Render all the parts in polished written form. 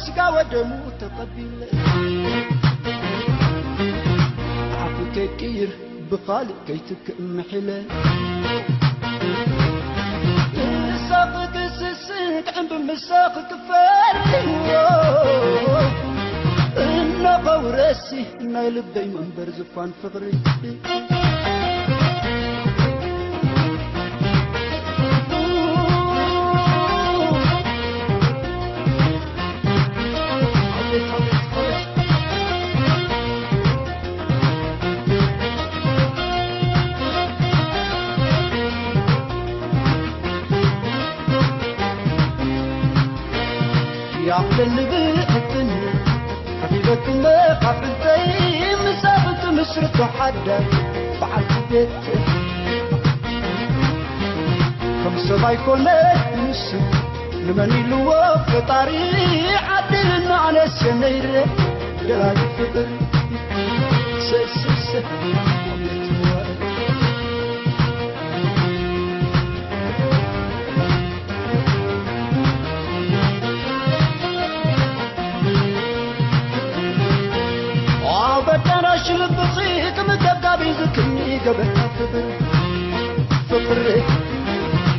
سقا ودمو تقبل عفوك كير بخالق كيتك محلة ساقك سسك عم بمساقك فاري إنا قورسي إنا يلبي منبر زفان فغري يا اللي بقتني حبيبك ما قبلتي مسافة مشرق حدا بعد بيت كم سبا يكون نسي لمن يلوف طريق عدلنا على السنير دلاج فطر سس بدناش لبصيك مدبدابي ذكرني قبل فقري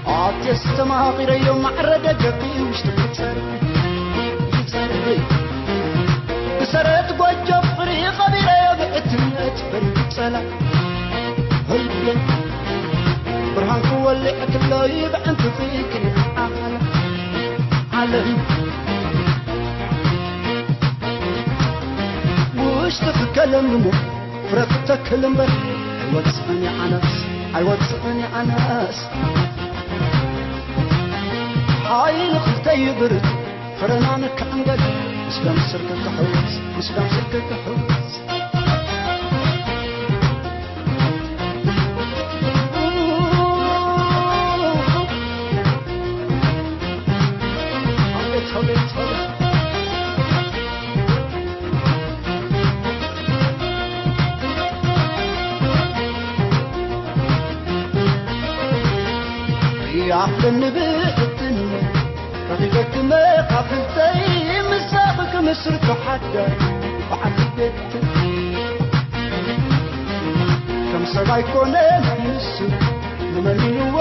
عاد يستمع غير يوم عرد قبي وش تبتسري بسرت قوجب فري خبيرة بقتني أتبرد سلام هيا برهان قوة اللي أكله يبع أنت فيك عالم وش تتكلم نمو فرق تكلم بر وتصفني عناس هاي نخلتي برد فرنانك عنقل مسلم سرقك حوز يعقلني بقتني رغيبك ما قبلتي مسابك مسرك حدا بعد بيت كم سبا يكون نسي لمن